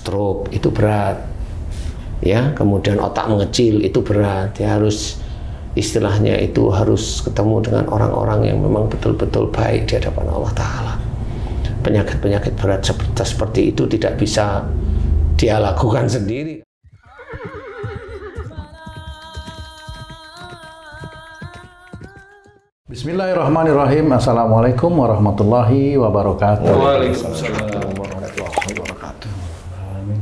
stroke itu berat, ya. Kemudian otak mengecil itu berat. Dia harus istilahnya itu harus ketemu dengan orang-orang yang memang betul-betul baik di hadapan Allah Ta'ala. Penyakit-penyakit berat seperti itu tidak bisa dia lakukan sendiri. Bismillahirrahmanirrahim. Assalamualaikum warahmatullahi wabarakatuh. Waalaikumsalam warahmatullahi wabarakatuh. Amin.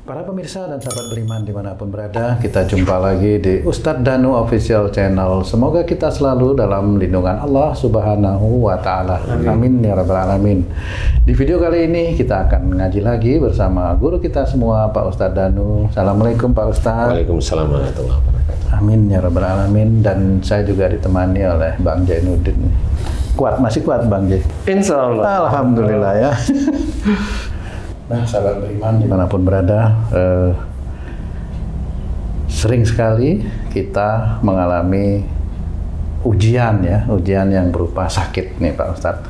Para pemirsa dan sahabat beriman dimanapun berada, kita jumpa lagi di Ustadz Danu Official Channel. Semoga kita selalu dalam lindungan Allah Subhanahu wa Ta'ala. Amin ya Rabbal Alamin. Di video kali ini kita akan ngaji lagi bersama guru kita semua, Pak Ustadz Danu. Assalamualaikum Pak Ustadz. Waalaikumsalam warahmatullahi wabarakatuh. Amin ya Rabbal Alamin. Dan saya juga ditemani oleh Bang Jainuddin. Masih kuat Bang Jai? Insya Allah. Alhamdulillah ya. Nah, sahabat beriman dimanapun berada, sering sekali kita mengalami ujian yang berupa sakit nih Pak Ustadz.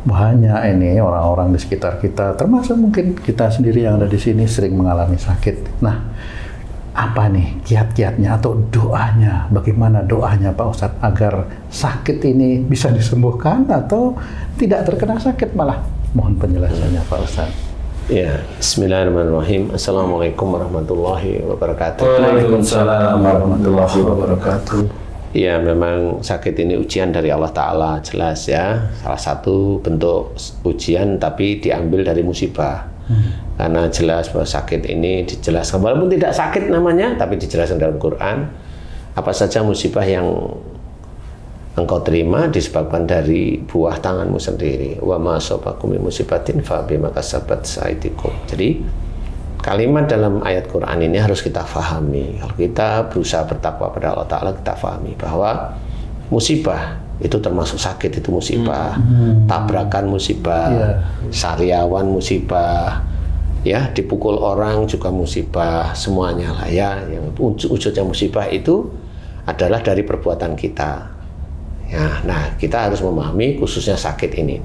Banyak ini orang-orang di sekitar kita, termasuk mungkin kita sendiri yang ada di sini sering mengalami sakit. Nah, apa nih kiat-kiatnya atau doanya? Bagaimana doanya Pak Ustadz agar sakit ini bisa disembuhkan atau tidak terkena sakit malah? Mohon penjelasannya Pak Ustadz. Ya, Bismillahirrahmanirrahim. Assalamualaikum warahmatullahi wabarakatuh. Waalaikumsalam warahmatullahi wabarakatuh. Ya, memang sakit ini ujian dari Allah Ta'ala, jelas ya. Salah satu bentuk ujian tapi diambil dari musibah. Karena jelas bahwa sakit ini dijelaskan, walaupun tidak sakit namanya, tapi dijelaskan dalam Quran. Apa saja musibah yang engkau terima disebabkan dari buah tanganmu sendiri. Wa ma asabakum min musibatin fa bima kasabat aydikum. Jadi kalimat dalam ayat Quran ini harus kita fahami. Kalau kita berusaha bertakwa pada Allah Ta'ala, kita fahami bahwa musibah itu termasuk sakit, itu musibah. Tabrakan musibah, sariawan musibah, ya, dipukul orang juga musibah, semuanya lah ya. Yang wujudnya musibah itu adalah dari perbuatan kita. Ya, nah, kita harus memahami khususnya sakit ini.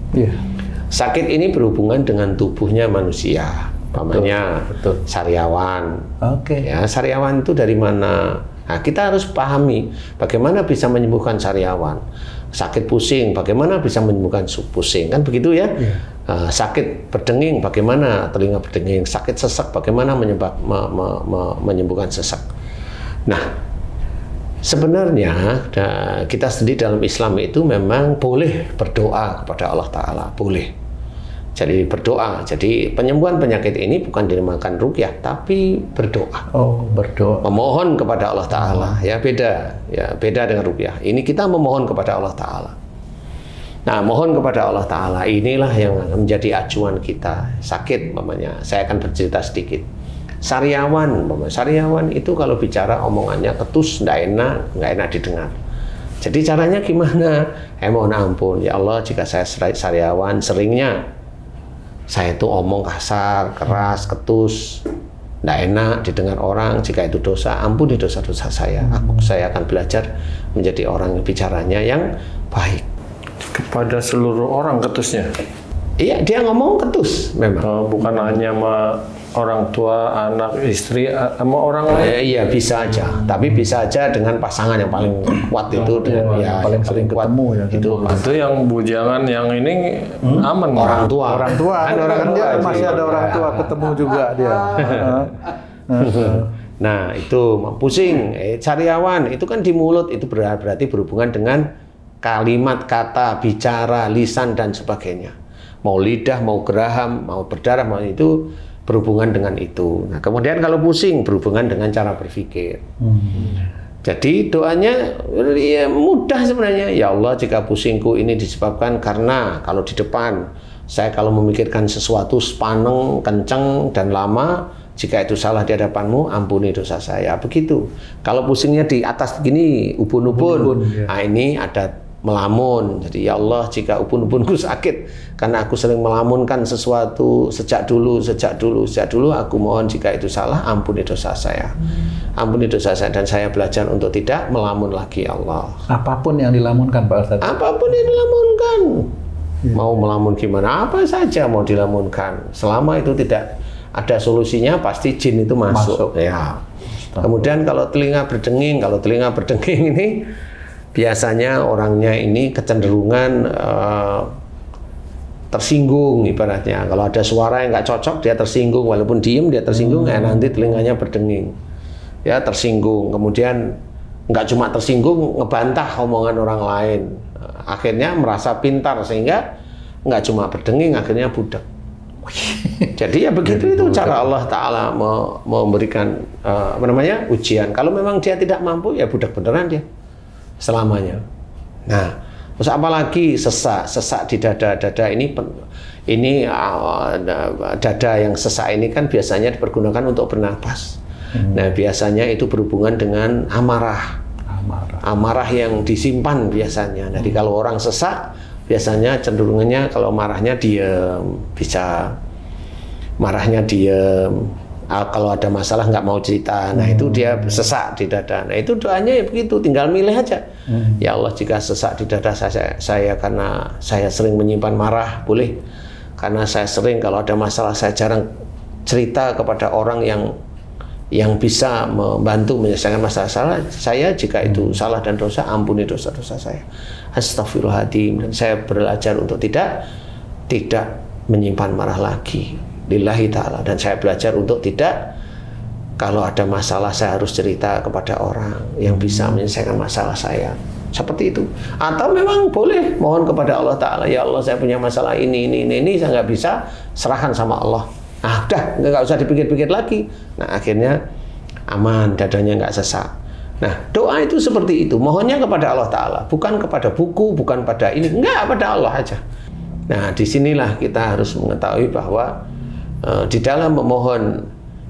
Sakit ini berhubungan dengan tubuhnya manusia. Pamannya sariawan. Ya, sariawan itu dari mana? Nah, kita harus pahami bagaimana bisa menyembuhkan sariawan. Sakit pusing, bagaimana bisa menyembuhkan pusing, kan begitu ya? Sakit berdenging, bagaimana telinga berdenging? Sakit sesak, bagaimana menyembuhkan sesak? Nah, sebenarnya kita sendiri dalam Islam itu memang boleh berdoa kepada Allah Ta'ala, boleh. Jadi berdoa. Jadi penyembuhan penyakit ini bukan dinamakan ruqyah, tapi berdoa. Oh, berdoa. Memohon kepada Allah Ta'ala. Ya, beda. Ya, beda dengan ruqyah. Ini kita memohon kepada Allah Ta'ala. Nah, mohon kepada Allah Ta'ala inilah yang menjadi acuan kita. Sakit, mamanya. Saya akan bercerita sedikit. Sariawan, sariawan itu kalau bicara omongannya ketus, nggak enak didengar. Jadi caranya gimana? Mohon ampun, ya Allah, jika saya sariawan, seringnya saya itu omong kasar, keras, ketus, nggak enak didengar orang. Jika itu dosa, ampuni dosa-dosa saya. Saya akan belajar menjadi orang yang bicaranya yang baik. Kepada seluruh orang ketusnya? Iya, dia ngomong ketus memang. Bukan hanya sama orang tua, anak, istri, sama orang lain? Iya, bisa aja. Tapi bisa aja dengan pasangan yang paling kuat itu. Ya, paling sering ketemu ya. Itu yang bujangan yang ini aman. Orang tua. Orang tua. Kan dia masih ada orang tua ketemu juga dia. Nah, itu pusing, sariawan itu kan di mulut, itu berarti berhubungan dengan kalimat, kata, bicara, lisan dan sebagainya. Mau lidah, mau geraham, mau berdarah, mau itu berhubungan dengan itu. Nah, kemudian kalau pusing berhubungan dengan cara berpikir. Jadi doanya ya mudah sebenarnya. Ya Allah, jika pusingku ini disebabkan karena kalau di depan saya kalau memikirkan sesuatu sepaneng, kenceng dan lama, jika itu salah di hadapanmu, ampuni dosa saya. Begitu. Kalau pusingnya di atas begini, ubun-ubun, nah ini ada melamun. Jadi ya Allah, jika ubun-ubunku sakit karena aku sering melamunkan sesuatu sejak dulu aku mohon jika itu salah, ampuni dosa saya. Ampuni dosa saya dan saya belajar untuk tidak melamun lagi ya Allah. Apapun yang dilamunkan Pak Ustadz. Apapun yang dilamunkan. Mau melamun gimana, apa saja mau dilamunkan selama itu tidak ada solusinya, pasti jin itu masuk. Ya. Kemudian kalau telinga berdenging ini biasanya orangnya ini kecenderungan tersinggung ibaratnya. Kalau ada suara yang nggak cocok, dia tersinggung, walaupun diem dia tersinggung, nanti telinganya berdenging. Ya, tersinggung. Kemudian nggak cuma tersinggung, ngebantah omongan orang lain. Akhirnya merasa pintar sehingga nggak cuma berdenging, akhirnya budak. Jadi ya begitu itu cara Allah Ta'ala memberikan ujian. Kalau memang dia tidak mampu, ya budak beneran dia selamanya. Nah, terus apalagi sesak di dada ini dada yang sesak ini kan biasanya dipergunakan untuk bernapas. Nah, biasanya itu berhubungan dengan amarah yang disimpan biasanya. Jadi kalau orang sesak, biasanya cenderungannya kalau marahnya diam, bisa marahnya diam. Kalau ada masalah nggak mau cerita, nah itu dia sesak di dada. Nah itu doanya ya begitu, tinggal milih aja. Ya Allah, jika sesak di dada saya karena saya sering menyimpan marah, boleh. Karena saya sering kalau ada masalah saya jarang cerita kepada orang yang bisa membantu menyelesaikan masalah saya. Jika itu salah dan dosa, ampuni dosa-dosa saya. Astagfirullahaladzim. Dan saya belajar untuk tidak menyimpan marah lagi lillahi ta'ala. Dan saya belajar untuk tidak, kalau ada masalah saya harus cerita kepada orang yang bisa menyelesaikan masalah saya. Seperti itu. Atau memang boleh mohon kepada Allah Ta'ala, ya Allah saya punya masalah ini saya nggak bisa, serahkan sama Allah. Nah, udah nggak usah dipikir-pikir lagi. Nah, akhirnya aman, dadanya nggak sesak. Nah, doa itu seperti itu. Mohonnya kepada Allah Ta'ala, bukan kepada buku, bukan pada ini, enggak, pada Allah aja. Nah, disinilah kita harus mengetahui bahwa di dalam memohon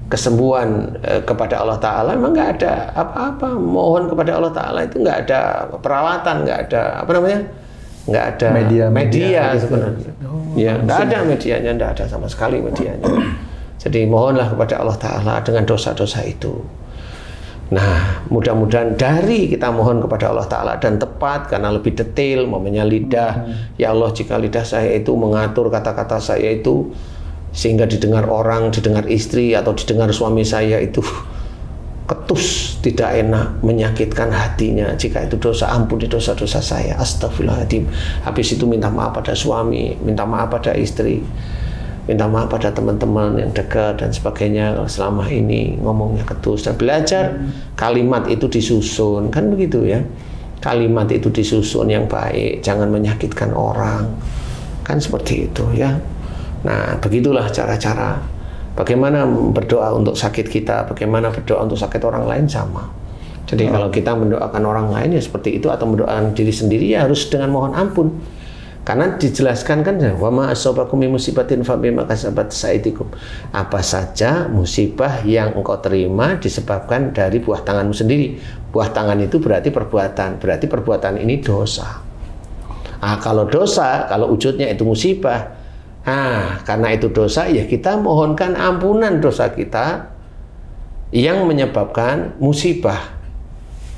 kesembuhan kepada Allah Ta'ala memang nggak ada apa-apa. Mohon kepada Allah Ta'ala itu nggak ada peralatan, nggak ada nggak ada media sebenarnya. Ya, nggak ada medianya, nggak ada sama sekali medianya. Jadi mohonlah kepada Allah Ta'ala dengan dosa-dosa itu. Nah, mudah-mudahan dari kita mohon kepada Allah Ta'ala dan tepat, karena lebih detail, momennya lidah. Ya Allah, jika lidah saya itu mengatur kata-kata saya itu sehingga didengar orang, didengar istri, atau didengar suami saya itu ketus, tidak enak, menyakitkan hatinya, jika itu dosa, ampuni dosa-dosa saya, astagfirullahaladzim. Habis itu minta maaf pada suami, minta maaf pada istri, minta maaf pada teman-teman yang dekat dan sebagainya. Kalau selama ini ngomongnya ketus, dan belajar kalimat itu disusun, kan begitu ya, kalimat itu disusun yang baik, jangan menyakitkan orang, kan seperti itu ya. Nah, begitulah cara-cara bagaimana berdoa untuk sakit kita, bagaimana berdoa untuk sakit orang lain sama. Jadi kalau kita mendoakan orang lain ya seperti itu, atau mendoakan diri sendiri ya harus dengan mohon ampun. Karena dijelaskan kan, wa ma asabakum min musibatin fa bima kasabat aydikum. Apa saja musibah yang engkau terima disebabkan dari buah tanganmu sendiri. Buah tangan itu berarti perbuatan ini dosa. Kalau dosa, kalau wujudnya itu musibah, karena itu dosa, ya kita mohonkan ampunan dosa kita yang menyebabkan musibah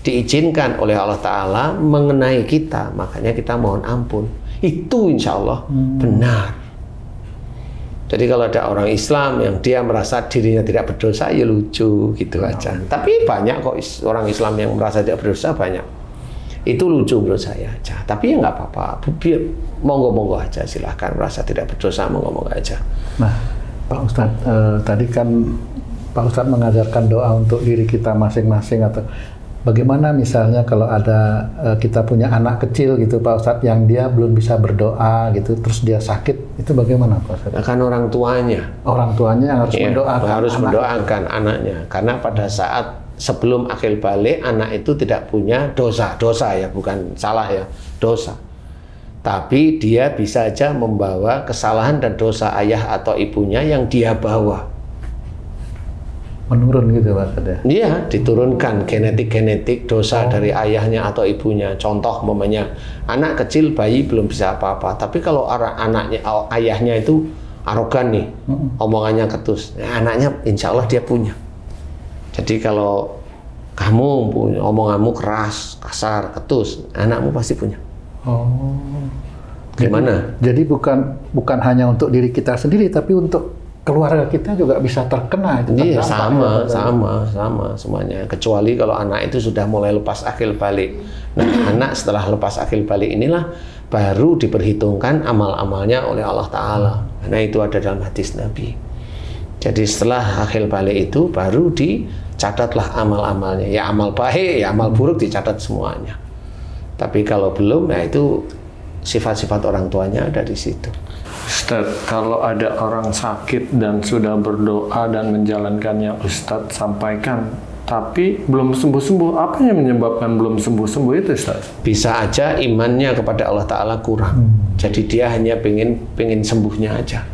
diizinkan oleh Allah Ta'ala mengenai kita, makanya kita mohon ampun. Itu insya Allah benar. Jadi kalau ada orang Islam yang dia merasa dirinya tidak berdosa, ya lucu gitu aja. Tapi banyak kok orang Islam yang merasa tidak berdosa, banyak. Itu lucu menurut saya aja. Tapi ya nggak apa-apa, monggo-monggo aja, silahkan merasa tidak berdosa, monggo-monggo aja. Nah, Pak Ustadz, tadi kan Pak Ustadz mengajarkan doa untuk diri kita masing-masing, atau bagaimana misalnya kalau ada kita punya anak kecil gitu Pak Ustadz, yang dia belum bisa berdoa gitu, terus dia sakit, itu bagaimana Pak Ustadz? Kan orang tuanya yang harus mendoakan anaknya, karena pada saat sebelum akil balik, anak itu tidak punya dosa ya, bukan salah ya, dosa. Tapi dia bisa aja membawa kesalahan dan dosa ayah atau ibunya yang dia bawa. Menurun gitu Pak? Iya, diturunkan genetik dosa dari ayahnya atau ibunya. Contoh umpamanya anak kecil, bayi belum bisa apa-apa, tapi kalau ayahnya itu arogan nih, omongannya ketus, anaknya insya Allah dia punya. Jadi kalau kamu punya omonganmu keras, kasar, ketus, anakmu pasti punya. Gimana? Jadi bukan hanya untuk diri kita sendiri, tapi untuk keluarga kita juga bisa terkena itu. Iya, sama semuanya. Kecuali kalau anak itu sudah mulai lepas akil balik. Nah, anak setelah lepas akil balik inilah baru diperhitungkan amal-amalnya oleh Allah Ta'ala. Nah, itu ada dalam hadis Nabi. Jadi setelah akil balik itu baru dicatatlah amal-amalnya. Ya amal baik, ya amal buruk dicatat semuanya. Tapi kalau belum, ya itu sifat-sifat orang tuanya ada di situ. Ustadz, kalau ada orang sakit dan sudah berdoa dan menjalankan yang Ustadz sampaikan, tapi belum sembuh-sembuh, apa yang menyebabkan belum sembuh-sembuh itu, Ustadz? Bisa aja imannya kepada Allah Ta'ala kurang. Jadi dia hanya pengen sembuhnya aja.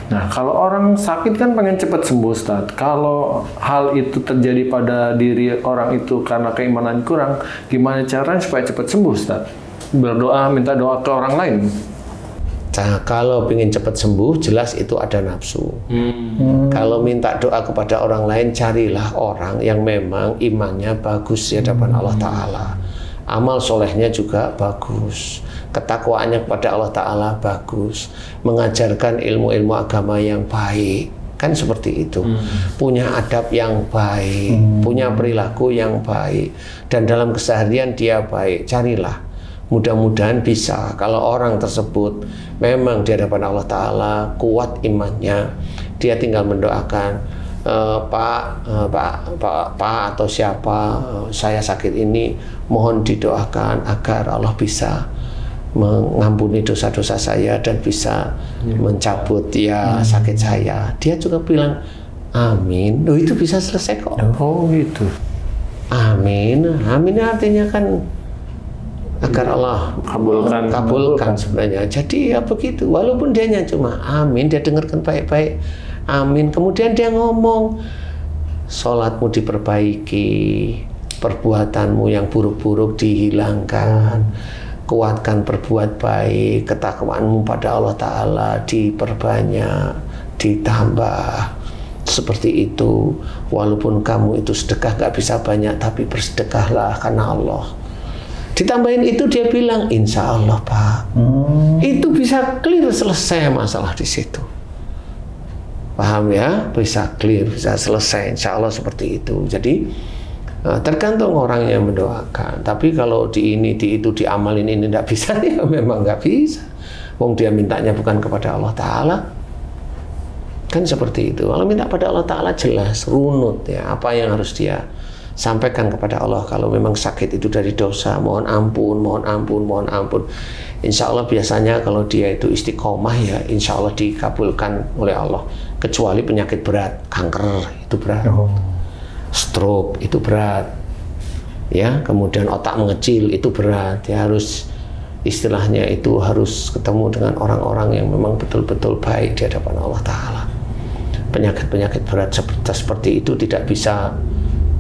Nah, kalau orang sakit kan pengen cepat sembuh, Ustadz. Kalau hal itu terjadi pada diri orang itu karena keimanan kurang, gimana caranya supaya cepat sembuh, Ustadz? Berdoa, minta doa ke orang lain. Nah, kalau ingin cepat sembuh, jelas itu ada nafsu. Kalau minta doa kepada orang lain, carilah orang yang memang imannya bagus di hadapan Allah Ta'ala. Amal solehnya juga bagus. Ketakwaannya kepada Allah Ta'ala bagus. Mengajarkan ilmu-ilmu agama yang baik. Kan seperti itu. Punya adab yang baik. Punya perilaku yang baik. Dan dalam keseharian dia baik. Carilah. Mudah-mudahan bisa. Kalau orang tersebut memang di hadapan Allah Ta'ala kuat imannya, dia tinggal mendoakan, Pak atau siapa, saya sakit ini, mohon didoakan agar Allah bisa mengampuni dosa-dosa saya dan bisa mencabut ya sakit saya. Dia juga bilang amin. Loh, itu bisa selesai kok. Oh gitu. Amin. Amin artinya kan agar Allah kabulkan sebenarnya. Jadi ya begitu. Walaupun dia cuma amin, dia dengarkan baik-baik. Amin. Kemudian dia ngomong, sholatmu diperbaiki, perbuatanmu yang buruk-buruk dihilangkan, kuatkan berbuat baik, ketakwaanmu pada Allah Ta'ala diperbanyak, ditambah. Seperti itu. Walaupun kamu itu sedekah gak bisa banyak, tapi bersedekahlah karena Allah. Ditambahin itu dia bilang, insya Allah Pak, itu bisa clear, selesai masalah di situ. Paham ya? Bisa clear, bisa selesai, insya Allah seperti itu. Jadi tergantung orang yang mendoakan. Tapi kalau di ini, di itu, diamalin ini tidak bisa, ya memang nggak bisa. Wong dia mintanya bukan kepada Allah Ta'ala. Kan seperti itu. Kalau minta pada Allah Ta'ala jelas, runut ya, apa yang harus dia sampaikan kepada Allah. Kalau memang sakit itu dari dosa, mohon ampun, mohon ampun, mohon ampun. Insya Allah biasanya kalau dia itu istiqomah ya, insya Allah dikabulkan oleh Allah. Kecuali penyakit berat, kanker itu berat, stroke itu berat, ya. Kemudian otak mengecil itu berat, ya harus istilahnya itu harus ketemu dengan orang-orang yang memang betul-betul baik di hadapan Allah Ta'ala. Penyakit-penyakit berat seperti itu tidak bisa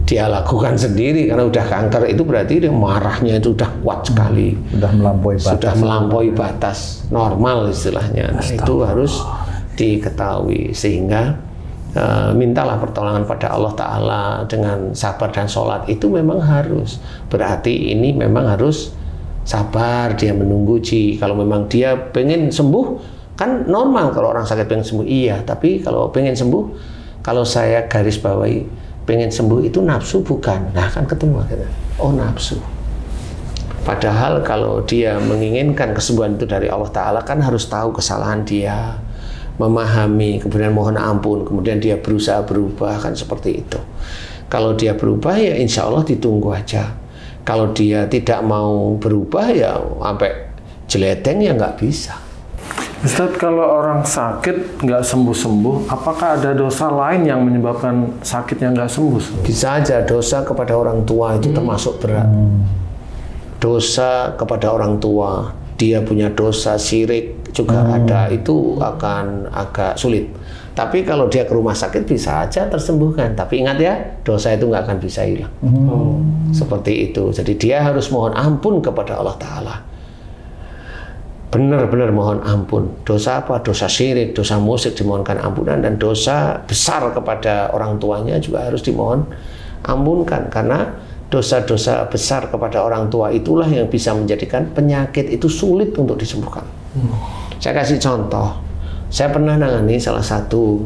dia lakukan sendiri karena udah kanker, itu berarti dia marahnya itu udah kuat sekali, sudah melampaui batas normal istilahnya. Nah, itu harus diketahui sehingga mintalah pertolongan pada Allah Ta'ala dengan sabar dan sholat. Itu memang harus, berarti ini memang harus sabar, dia menunggu kalau memang dia pengen sembuh. Kan normal kalau orang sakit pengen sembuh, iya, tapi kalau pengen sembuh, kalau saya garis bawahi, pengen sembuh itu nafsu bukan? Nah kan ketemu akhirnya, oh nafsu. Padahal kalau dia menginginkan kesembuhan itu dari Allah Ta'ala, kan harus tahu kesalahan dia, memahami, kemudian mohon ampun, kemudian dia berusaha berubah, kan seperti itu. Kalau dia berubah ya insya Allah ditunggu aja. Kalau dia tidak mau berubah ya sampai jeleteng ya nggak bisa. Ustadz, kalau orang sakit nggak sembuh-sembuh, apakah ada dosa lain yang menyebabkan sakitnya nggak sembuh? Bisa aja dosa kepada orang tua itu termasuk berat. Dosa kepada orang tua, dia punya dosa syirik juga ada, itu akan agak sulit. Tapi kalau dia ke rumah sakit bisa aja tersembuhkan. Tapi ingat ya, dosa itu nggak akan bisa hilang. Seperti itu. Jadi dia harus mohon ampun kepada Allah Ta'ala. Benar-benar mohon ampun. Dosa apa? Dosa syirik, dosa musyrik dimohonkan ampunan, dan dosa besar kepada orang tuanya juga harus dimohon ampunkan, karena dosa-dosa besar kepada orang tua itulah yang bisa menjadikan penyakit itu sulit untuk disembuhkan. Saya kasih contoh, Saya pernah nangani salah satu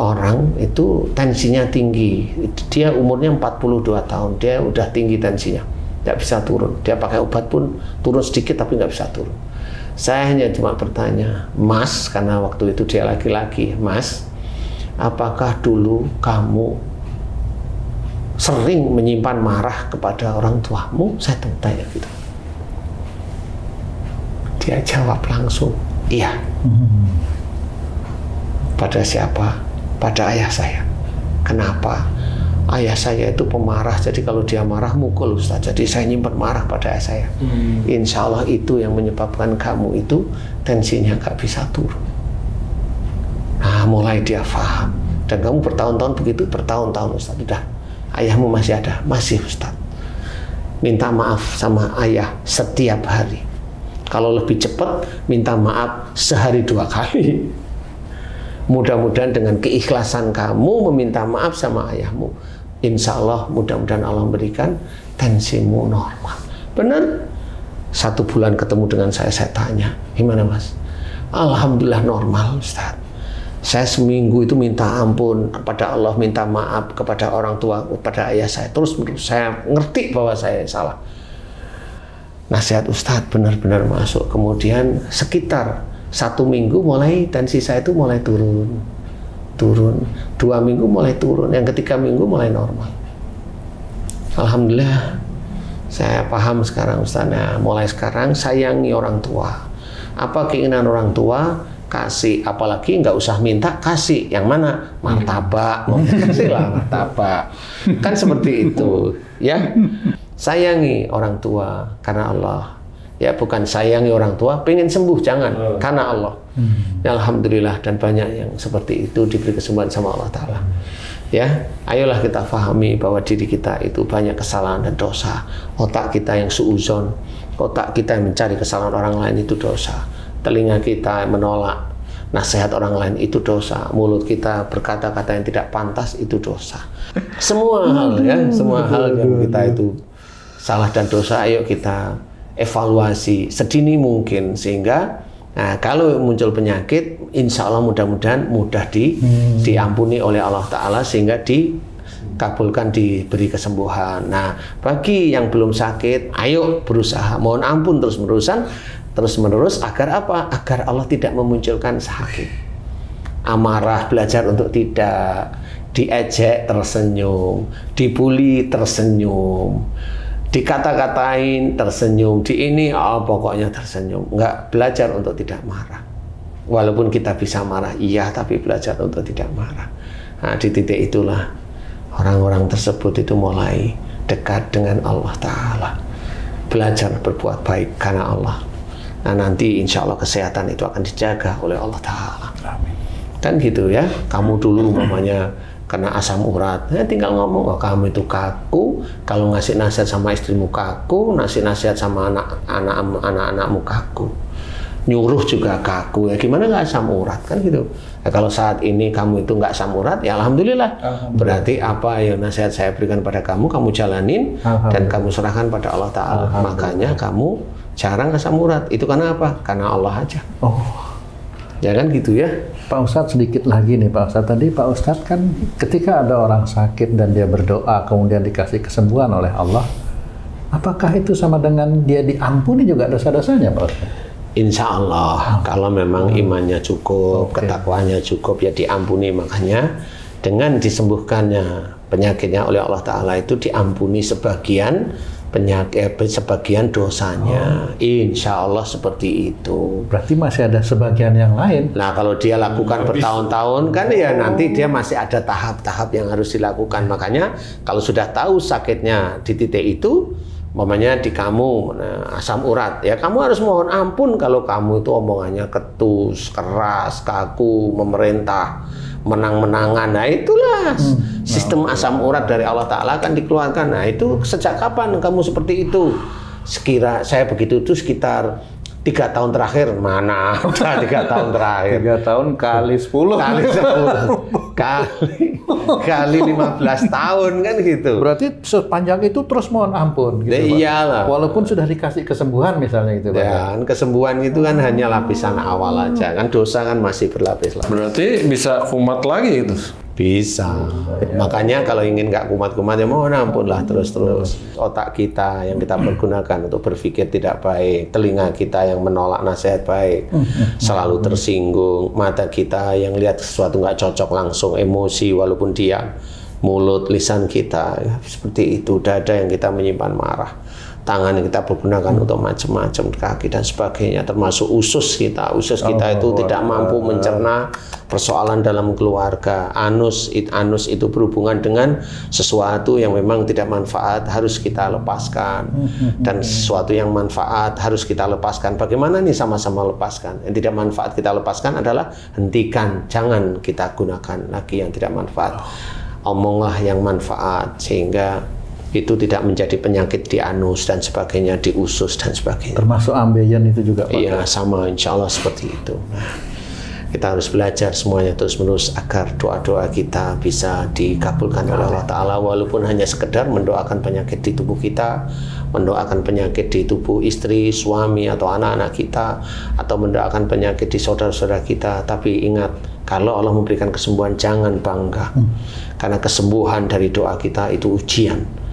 orang itu tensinya tinggi. Dia umurnya 42 tahun, dia udah tinggi tensinya, nggak bisa turun. Dia pakai obat pun turun sedikit tapi nggak bisa turun. Saya hanya cuma bertanya, Mas, karena waktu itu dia laki-laki, Mas, apakah dulu kamu sering menyimpan marah kepada orang tuamu? Saya tanya gitu. Dia jawab langsung, iya. Pada siapa? Pada ayah saya. Kenapa? Ayah saya itu pemarah, jadi kalau dia marah mukul Ustaz. Jadi saya nyimpan marah pada ayah saya. Insya Allah itu yang menyebabkan kamu itu tensinya nggak bisa turun. Nah, mulai dia paham. Dan kamu bertahun-tahun begitu, bertahun-tahun Ustaz. Udah, ayahmu masih ada? Masih Ustaz. Minta maaf sama ayah setiap hari. Kalau lebih cepat, minta maaf sehari 2 kali. Mudah-mudahan dengan keikhlasan kamu meminta maaf sama ayahmu, insya Allah mudah-mudahan Allah memberikan tensimu normal. Benar? 1 bulan ketemu dengan saya tanya, gimana Mas? Alhamdulillah normal Ustaz. Saya seminggu itu minta ampun kepada Allah, minta maaf kepada orang tua, kepada ayah saya. Terus saya ngerti bahwa saya salah. Nasihat Ustadz benar-benar masuk. Kemudian sekitar 1 minggu mulai tensi saya itu mulai turun. 2 minggu mulai turun. Yang ketiga minggu mulai normal. Alhamdulillah saya paham sekarang Ustadz. Nah, mulai sekarang sayangi orang tua. Apa keinginan orang tua? Kasih. Apalagi nggak usah minta, kasih. Yang mana? Martabak. Mau kasih lah martabak. Kan seperti itu, ya. Sayangi orang tua karena Allah. Ya, bukan sayangi orang tua pengen sembuh, jangan, karena Allah. Ya, alhamdulillah, dan banyak yang seperti itu diberi kesembuhan sama Allah Ta'ala. Ya, ayolah kita pahami bahwa diri kita itu banyak kesalahan dan dosa. Otak kita yang suuzon, otak kita yang mencari kesalahan orang lain itu dosa. Telinga kita menolak nasihat orang lain itu dosa. Mulut kita berkata-kata yang tidak pantas itu dosa. Semua hal, ya, semua hal yang kita itu salah dan dosa, ayo kita evaluasi sedini mungkin, sehingga nah, kalau muncul penyakit, insya Allah mudah-mudahan mudah diampuni oleh Allah Ta'ala, sehingga dikabulkan, diberi kesembuhan. Nah, bagi yang belum sakit, ayo berusaha mohon ampun terus-menerus agar apa? Agar Allah tidak memunculkan sakit. Amarah, belajar untuk tidak, diejek tersenyum, dibully tersenyum, dikata-katain tersenyum, di ini pokoknya tersenyum. Enggak, belajar untuk tidak marah. Walaupun kita bisa marah, iya, tapi belajar untuk tidak marah. Nah, di titik itulah orang-orang tersebut itu mulai dekat dengan Allah Ta'ala. Belajar berbuat baik karena Allah. Nah, nanti insya Allah kesehatan itu akan dijaga oleh Allah Ta'ala. Kan gitu ya. Kamu dulu mamanya kena asam urat, tinggal ngomong, oh, kamu itu kaku. Kalau ngasih nasihat sama istrimu kaku, ngasih nasihat sama anak-anakmu kaku, nyuruh juga kaku. Ya gimana nggak asam urat, kan gitu. Nah, kalau saat ini kamu itu nggak asam urat, ya alhamdulillah. Berarti apa yang nasihat saya berikan pada kamu jalanin dan kamu serahkan pada Allah Ta'ala. Makanya kamu jarang asam urat. Itu karena apa? Karena Allah aja. Ya kan gitu ya. Pak Ustadz, sedikit lagi nih Pak Ustadz. Tadi Pak Ustadz kan ketika ada orang sakit dan dia berdoa kemudian dikasih kesembuhan oleh Allah, apakah itu sama dengan dia diampuni juga dosa-dosanya Pak Ustadz? Insya Allah, kalau memang imannya cukup, ketakwaannya cukup, ya diampuni. Makanya dengan disembuhkannya penyakitnya oleh Allah Ta'ala itu diampuni sebagian penyakit, sebagian dosanya. Insya Allah seperti itu. Berarti masih ada sebagian yang lain. Nah, kalau dia lakukan bertahun-tahun kan ya nanti dia masih ada tahap-tahap yang harus dilakukan. Makanya kalau sudah tahu sakitnya di titik itu, umpamanya di kamu asam urat, ya kamu harus mohon ampun kalau kamu itu omongannya ketus, keras, kaku, memerintah, menang-menangan. Nah, itulah sistem asam urat dari Allah Ta'ala akan dikeluarkan. Nah, itu sejak kapan kamu seperti itu? Sekira saya begitu itu sekitar 3 tahun terakhir mana udah 3 tahun terakhir 3 tahun kali 10 kali 10 kali 15 tahun kan gitu. Berarti sepanjang itu terus mohon ampun gitu, Pak. Iyalah. Walaupun sudah dikasih kesembuhan misalnya gitu, Pak. Dan kesembuhan itu kan hanya lapisan awal aja, kan dosa kan masih berlapis-lapis. Berarti bisa kumat lagi itu. Bisa. Makanya kalau ingin nggak kumat-kumat ya mohon ampun lah terus-terus. Otak kita yang kita pergunakan untuk berpikir tidak baik, telinga kita yang menolak nasihat baik, selalu tersinggung, mata kita yang lihat sesuatu nggak cocok langsung emosi walaupun diam, mulut, lisan kita ya, seperti itu, dada yang kita menyimpan marah, tangan yang kita pergunakan untuk macam-macam, kaki dan sebagainya, termasuk usus kita. Usus kita itu tidak mampu mencerna persoalan dalam keluarga. Anus itu berhubungan dengan sesuatu yang memang tidak manfaat, harus kita lepaskan. Dan sesuatu yang manfaat harus kita lepaskan. Bagaimana nih sama-sama lepaskan? Yang tidak manfaat kita lepaskan adalah hentikan, jangan kita gunakan lagi yang tidak manfaat. Omonglah yang manfaat sehingga itu tidak menjadi penyakit di anus dan sebagainya, di usus dan sebagainya. Termasuk ambeien itu juga, Pak? Iya, sama, insya Allah seperti itu. Nah, kita harus belajar semuanya terus-menerus agar doa-doa kita bisa dikabulkan oleh Allah Ta'ala, walaupun hanya sekedar mendoakan penyakit di tubuh kita, mendoakan penyakit di tubuh istri, suami, atau anak-anak kita, atau mendoakan penyakit di saudara-saudara kita. Tapi ingat, kalau Allah memberikan kesembuhan, jangan bangga. Karena kesembuhan dari doa kita itu ujian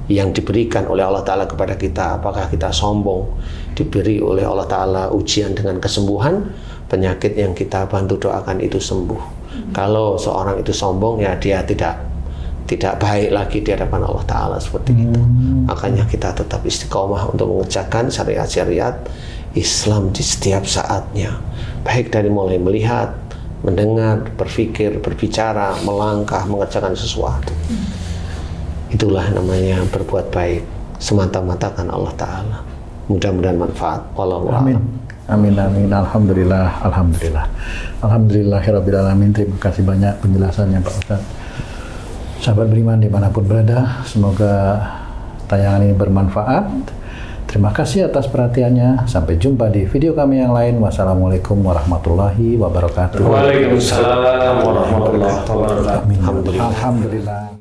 yang diberikan oleh Allah Ta'ala kepada kita. Apakah kita sombong? Diberi oleh Allah Ta'ala ujian dengan kesembuhan, penyakit yang kita bantu doakan itu sembuh. Kalau seorang itu sombong, ya dia tidak baik lagi di hadapan Allah Ta'ala seperti itu. Makanya kita tetap istiqomah untuk mengerjakan syariat-syariat Islam di setiap saatnya. Baik dari mulai melihat, mendengar, berpikir, berbicara, melangkah, mengerjakan sesuatu. Itulah namanya berbuat baik semata-mata kan Allah Ta'ala. Mudah-mudahan manfaat. Wallahu a'lam. Amin, amin. Alhamdulillah, alhamdulillah. Alhamdulillahirabbil alamin. Terima kasih banyak penjelasannya, Pak Ustaz. Sahabat beriman dimanapun berada, semoga tayangan ini bermanfaat. Terima kasih atas perhatiannya. Sampai jumpa di video kami yang lain. Wassalamualaikum warahmatullahi wabarakatuh. Waalaikumsalam warahmatullahi wabarakatuh. Alhamdulillah.